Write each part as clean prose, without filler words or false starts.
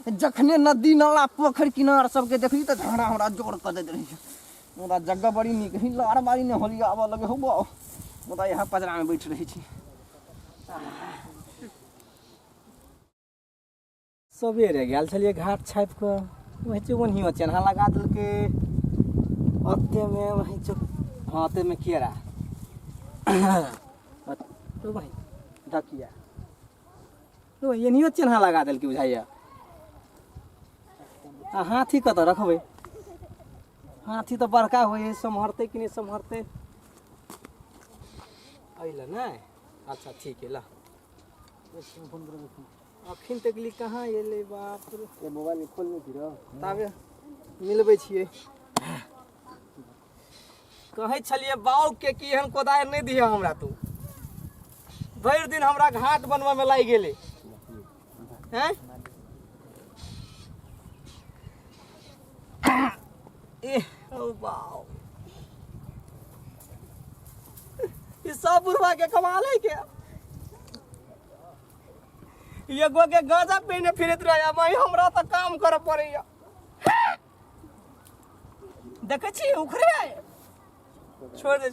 जखने नदी नाला पोखर किनार सबके देखली तो झगड़ा हमरा जोर कर देते रही मुदा जगह बड़ी निक ही लार बारी ने होली आबऽ लगे हो मुदा यहाँ पजरा में बैठ रही छी सबेरे गेल छलिए घाट छाप के वही चुगन ही चेन्हा लगा देलके अत्ते में वही हाँ अत्ते में केरा तो भाई ढकिया तो ये नहीं चेन्हा लगा देलके बुझाइया हाथी कतऽ रखबै हाथी तो बड़का होए सम्हरते कि नहीं सम्हरते अइला नहीं अच्छा ठीक है ला अखिन तक ली कहाँ एले बाप रे ये मोबाइल खोल नहीं फिर ताबे मिलबै छियै कहै छलिए बाऊ के कि एहन कोदारि नहीं दिया हमरा तू भरि दिन हमरा घाट बनवा में लागि गेले हैं ए ओ बाऊ ये सब बुढ़वा के कमाल है क्या ये गो के गाजा पीने फिरत रहा भाई हमरा तो काम करे पड़ैया देखे छी उखरे छोड़ दे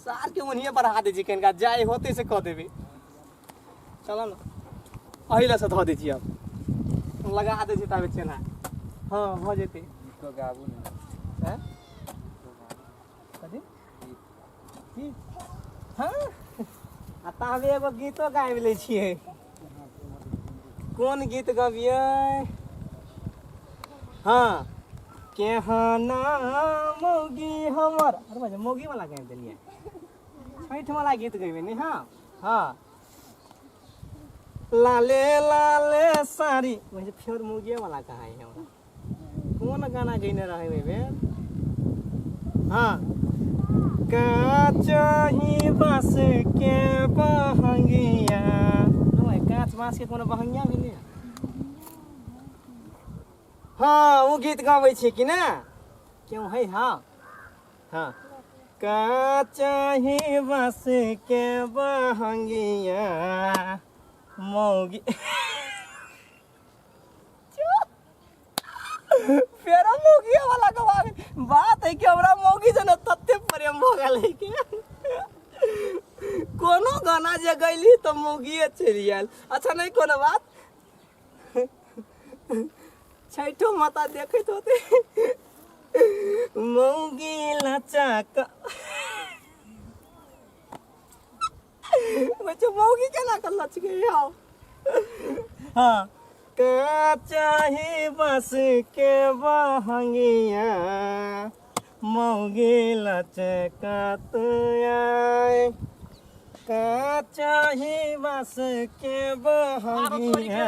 सार के उन्हीं बढ़ा दे छी कनका जाय होते से कह देबे चलो ना अहिला से धो दे छी अब लगा दे छी ताबे चेना हां हो जेते तो गाबू ना हैं कथि की हां आ ताबे एगो गीतो गाबि ले छियै कौन गीत गबिए हाँ केहना मौगी हमर अरे भाई मौगी वाला गाबि देलिए छठ वाला गीत गइबे नहीं हाँ हाँ लाले लाले साड़ी वैसे फिर मौगी वाला कहा है हमरा कौन गाना गइने रहे बे हाँ काचही बास के बहंगिया कांच बांस के कोनो बहंगिया भेलै हाँ वो गीत गाबै छी कि ना क्यों है हाँ हाँ काचही बास के बहंगिया मौगी फेरा मौगी वाला गवावे बात है कि हमरा मौगी जने तत्ते प्रेम भ गेल है कि कोनो गाना जे गैली तो मौगिए चलि आयल अच्छा नहीं कोनो बात छैठो माता देखैत होते मौगी लचक बच्चों मौगी केना कर लच गई आओ हाँ काचही बस के बहंगिया मौगी लचकत आए काचही बस के बहंगिया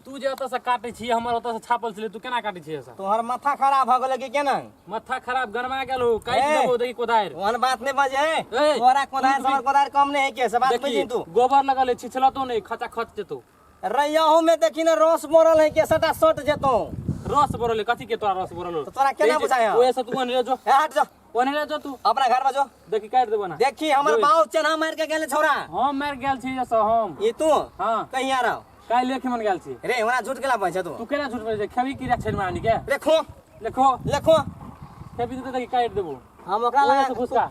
तू जे ओतऽ से काटै छी हमर ओतऽ से छापल छलै तू केना काटै छी ऐसा तोहर माथा खराब भ गेल कि केना माथा खराब गरमा गेल हो काटि देबो देखि कोदारि ओहन बात नहीं बजे है तोरा कोदारि हमर कोदारि कम नहीं है के से बात बुझी तू गोबर लगल है छिछलतो नहीं खचा खच जेतो रैयाहू में देखी ना रस बोरल है के सटा सट जेतो रस बोरल कथि के तोरा रस बोरल तो तोरा केना बुझाया ओए से तू ओने जो हट जा ओने ले जो तू अपना घर में जो देखि काट देबो ना देखी हमर बाऊ चेन्हा मार के गेले छोरा हम मार गेल छी जैसे हम ई तू हां कहीं आ रहा काई लेखे मन गेल छी रे हमरा झूठ केला पछ तू तू केना झूठ बोलै खेबी की रक्षण मारनी के देखो लेखो देखो खेबी तो देखि काट देबो हम ओकरा लगा से घुसका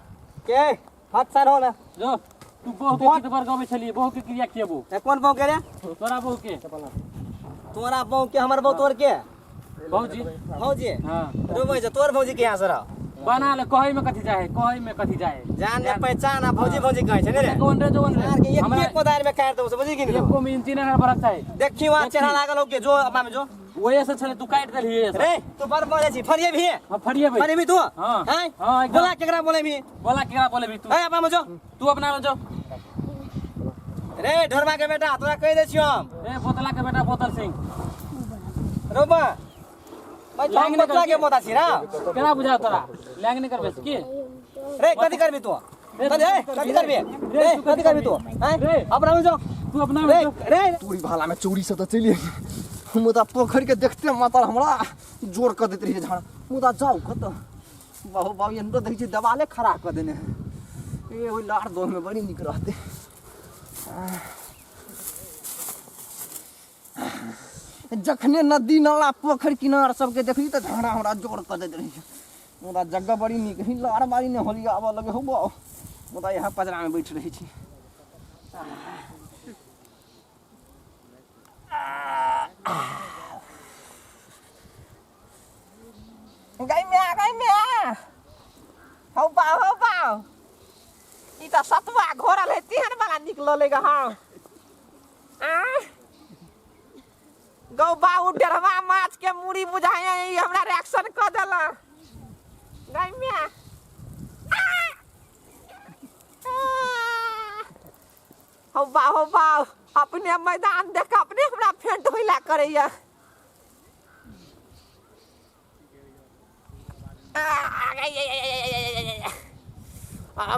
के हट सर हो ना जो तू बहु के गीत बर गाबै छली बहु के क्रिया केबो ए कौन बाऊ के रे तोरा बहु के तोरा बाऊ के हमर बाऊ तोर के भौजी भौजी हां रोबै छ तोर भौजी के यहाँ से रह बना ले कहै में कथि जाए कहै में कथि जाए जान ने पहचान आ भौजी भौजी कहै छै ने रे कौन रे जोन यार के हमरा एक कोदारि में काट देबो से बुझी कि नहीं एको में इंची ना बरक छै देखी वहां चेहरा लागल हो के जो अपना में जो ओए से छले तू काट देलही ऐसा रे तू बर बोले छी फरिए भी हां फड़िए भाई फरिए भी तू हां हैं हां बोला केकरा बोले भी बोला केकरा बोले भी तू ए अपना में जो तू अपना में जो रे ढोरबा के बेटा तोरा कह दे छियो हम ए बोतला के बेटा बोतल सिंह रोबा भाई हम बोतला के बोता छी ना केना बुझा तोरा लैंग नहीं करबे की रे कथि करबी तू कथि करबी रे कथि करबी तू हैं अपना में जो तू अपना में जो रे चोरी भाला में चोरी से तो चलिए मुदा पोखर के देखते माता हमरा जोर कर देते रही झाड़ मुदा जाओ कत बाबू बाबू एंदो देखी दवाले खराब कर देने ए ओइ लाड़ दो में बड़ी निक रहते जखने नदी नाला पोखर किनार सबके देखली तो झाड़ा हमरा जोर कर देते रही मोरा जगह बड़ी निक ही लार बारी ने होली आवा लगे हो बा मोरा यहाँ पजरा में बैठ रही छी गई में हो पाओ ई त सतवा घोड़ा ले तिहन वाला निकलो लेगा हां गौ बाऊ डरवा माछ के मुड़ी बुझाया ई हमरा रिएक्शन क देला गई में हो बाऊ अपने मैदान देख अपने हमरा फेंट होइला करैया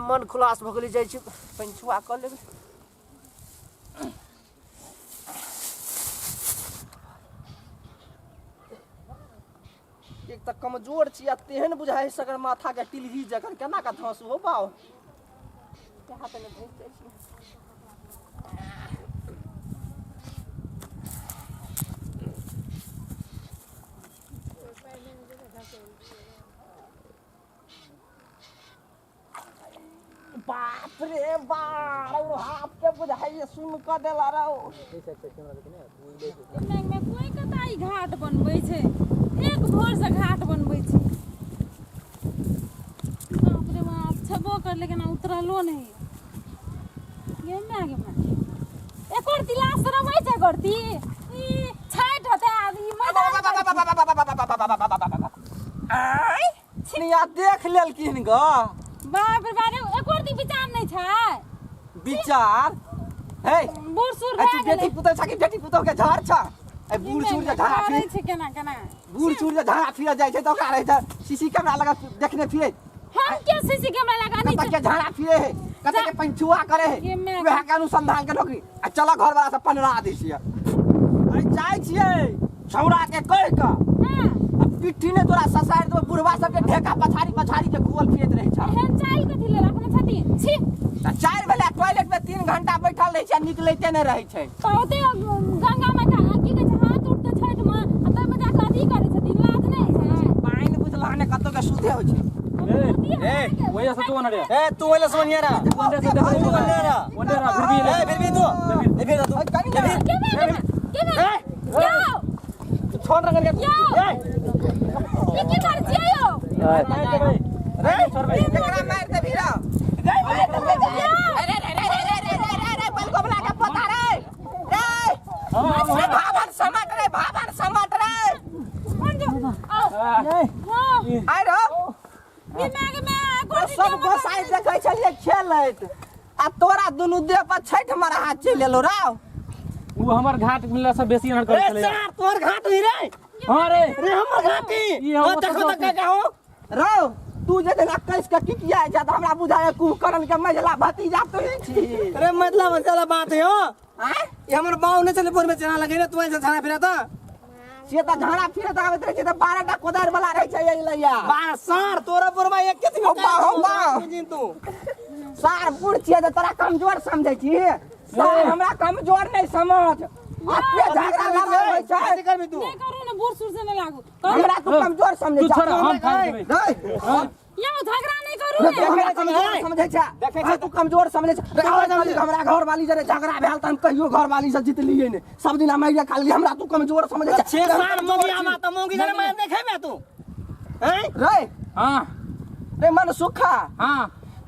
मन खुलास भऽ गेलै जाइ छी पंचुआ कऽ लेबै एक तऽ कमजोर छी आ तेहन बुझाइ सगर माथा के टिलही जकर केना का धंस हो बाऊ हाथ में भेज दै छी बाप रे बाप हाथ के बुझाइए सुन क देला रहो में कोई कताई घाट बनबै छै एक भोर से घाट बनबै छै बाप रे बाप छबो कर लेकिन उतरलो नहीं गे मैं एकोर तिलास रमै छै करती ई छाइट हते आदमी आई छिनिया देख लेल किन ग बाप रे बाप एकोर ती विचार नहीं छै विचार हे बूढ़ सुर तू बेटी पुतौ छकी बेटी पुतौ के झाड़ छ ए बूढ़ चूर के झाड़ा फिर छै केना बूढ़ चूर के झाड़ा फिर जाय छै त ओकरा रहे छै सीसी कैमरा लगा देखने फिरे हम के सीसी कैमरा लगा नहीं कत के झाड़ा फिरे है कत के पंचुआ करे है वह के अनुसंधान के नौकरी आ चला घर वाला से पनरा दै छियै अरे जाय छियै छौड़ा के कह के हां पिट्ठी ने तोरा ससार दो बुढ़वा सब के ढेका पछाड़ी के घुमल फिरत रहे छ एहन चाय कथि ले रखने छथिन छी त 4 बेला टॉयलेट में 3 घंटा बैठल रहे छै निकलैते नहीं रहे छै कहते गंगा माता की कहै छै हाथ उठते छठ में आ तब में जाके अथी करे छथिन लाज नहीं छै पाइन बुझला ने कतो के सुधे हो छै ए वही से तू ना रे ए तू वाला सोनिया रा वंडे से देखो वंडे रा फिर भी फिर भी तू तू छोड़ रखन के ये की कर छियो रे एकरा मार दे भीरा अरे बल गोबला के पता रे भावन समट रे आइ रो सब गोसाई देखै छलिए खेलैत आ तोरा दुनु देह पर छठ मारा हाथ चलि एलो राव वो हमर घाट मिलला से बेसी अनर कर चले यार तोर घाट हुई रे हां रे हमर घाटी देखो त का हो राव तू जे देना कैस के की किया जा त हमरा बुझाए कुकरन के मझला भतीजा तो ही छी अरे मतलब चला बात है हो हैं ये हमर बाऊ ने चले बोर में चना लगे रे तू ऐसे छाना फिरा त से त झाड़ा फिरत आवत रहे छै त 12 टा कोदार वाला रहे छै एई लइया बा सर तोरा बोर में एक केती हो बा तू सार बुढ़ छियै त तोरा कमजोर समझै छी सार हमरा कमजोर नहीं समझ अपने झगड़ा लगाबै छै कैसे करबी तू नहीं करू ना बूढ़ सुर से न लागू हमरा तू कमजोर समझै तू छै छोड़ हम फाड़ देबै यो झगड़ा नहीं करू रे हमरा कमजोर समझै छै देखे तू कमजोर समझै छै हमरा घर वाली जरे झगड़ा भेल त हम कहियो घर वाली से जीतलिए ने सब दिन हम आइया खाली हमरा तू कमजोर समझै छै 6 साल मोगी आमा त मोगी जरे मैं देखे में तू हैं रे हां रे मन सुखा हां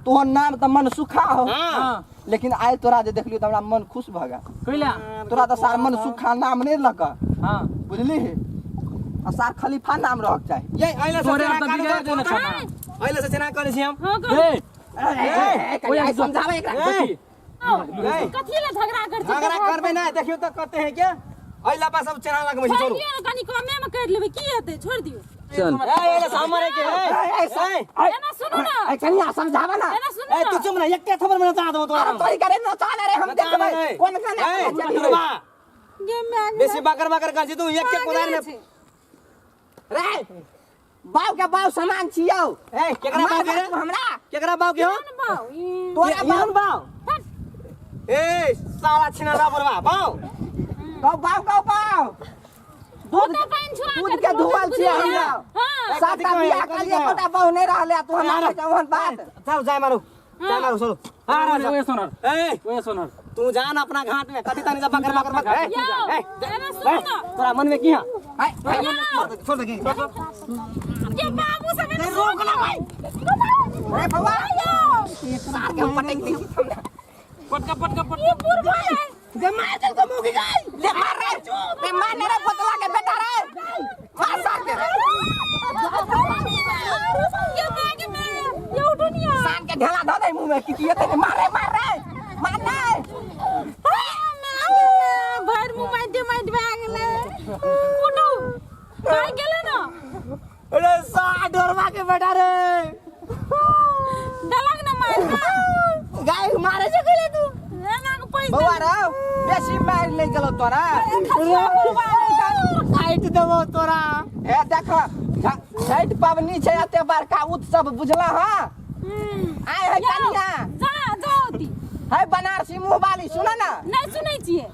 तोहर नाम त मन सुखा हो हां लेकिन आइ तोरा जे देखलियो त हमरा मन खुश भ गेल कइला तोरा त सार मन सुखा नाम नहीं लक हां बुझली आ सार खलीफा नाम रहक चाही ये आइला से तोरे चना त बिगाड़ देना कर छना आइला से चना करे छी हम हां ए ए ओए समझावे एकरा देखी कथि ले झगड़ा कर छी झगड़ा करबे ना देखियो त करते हैं क्या आइला बा सब चना लगबै छी छोड़ छोड़ू दियो ना कनी कमे में कर लेबै की हेतै छोड़ दियो चल आइला सामने के है एना सुनो ना ए कनिया समझावा ना एना सुनो ए तू ना चुप ना एक थप्पड़ में ता दो तोरा तोरी करे न चाले रे हम देखबै कोन गाना दुर्बा गे मैं बेसी बाकर कर छी तू एक कोदार में रे बाव के बाव समान छियौ ए केकरा बाव के रे हमरा केकरा बाव के हो बाऊ ई तोरा इहन बाव ए साला छिना ना बरवा बाऊ गाओ दूध ओटा पानी छुआ दूध के धुआल छी हमरा हां साता बियाह के लिए कोटा बहु नहीं रहले तू हमरा जवन बात चल जाय मारू चलो ओए सोनर ए ओए सोनर तू जान अपना घाट में कति तानी जा बकर बकर यो अरे सुनो तोरा मन में की हां छोड़ दे ये बाबू सब रोक ना भाई अरे बाबा सार के हम पटक दी पटका ये पुरवा है दे मार दे को मुगी गई ले मार रे फतवा के बेटा रे मार सार के ये मांगे मैं ये उठनिया सान के ढेला धो दे मुंह में कि ये मार रे मारना भर मुंह माइट भागले उठो काय गेले ना अरे सा डरवा के बेटा रे डलग ना मार गाय मारे से गेले तू ना को पैसा बउआ रे बेसी मार ले गेलो तोरा साइट देबो तोरा ए देख छठ पबनी छै एते बड़का उत्सव बुझला हां आय है कनिया जा होती है बनारसी मुंह वाली सुना ना नहीं सुनै छिए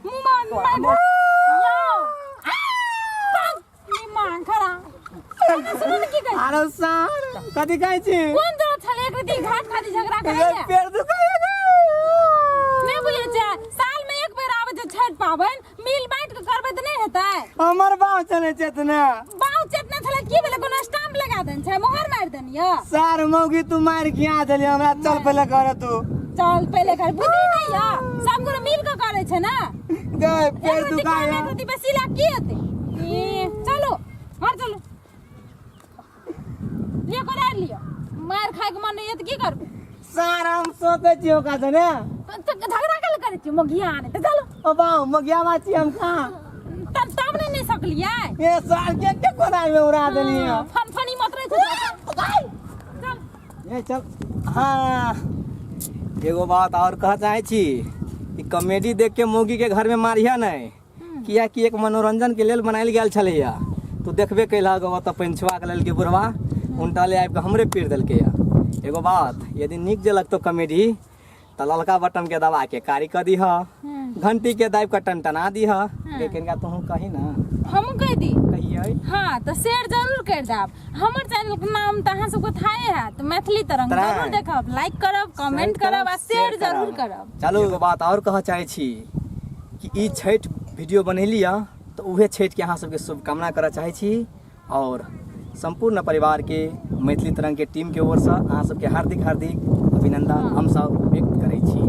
मुंह मार यो नी मां खरा सुन की कह अरे सार कथि कहै छी कौन जरा छले एक रती घाट खाती झगड़ा ये करे पेड़ दुखाय नहीं बुझे छै साल में एक बेर आवे छै छठ पावन मिल बांट के करबे त नहीं हेतै हमर बाव चले छै तने बाऊ चेतना छले की भेले कोनो स्टाम्प लगा देन छै मोहर मार देन या सार मौगी तू मार के आ देली हमरा चल पहले कर तू चल पहले कर बुद्धि नहीं या सब को मिल के करे छै ना दे पेड़ दुखाय एक रती बेसी लाग की हेतै ए चलो घर चलो ले को डाल लियो मार खाए के मन नहीं है त की करबे सार हम सोते छियो का ने तो झगड़ा कल करे छी मोगिया ने त चलो ओ बाव मगिया माची हम का तब नहीं सकलिए ये सार के कोराई में उड़ा देली फनफनी मत रहे चल ये चल हाँ एगो बात और कह चाहे छी कि कॉमेडी देख के मौगी के घर में मारिया नहीं किया कि एक मनोरंजन के लेल बनायल गेल छलैया तू देखबे कैला गो त पंचवा के लेल के बुढ़वा उल्टा ले आबि के हमरे पीर देलके या एगो बात यदि निक जे लगतो कॉमेडी त ललका बटन के दबा के कारी क दीह घंटी के दाबि के टनटना दीह लेकिन का तू कही ना हम कह दी कहिए हाँ तो शेयर जरूर कर देब हमर चैनल के नाम त अहाँ सबके थाए है तो मैथिली तरंग जरूर देखब लाइक करब कमेंट करब आ शेयर जरूर करब चलो एगो बात और कह चाहे छी कि ई छठ वीडियो बनेली तो उहे छठ के अहाँ सबके शुभकामना करऽ चाहे छी और संपूर्ण परिवार के मैथिली तरंग के टीम के ओर से अहाँ सबके हार्दिक अभिनंदन हम सब व्यक्त करै छी।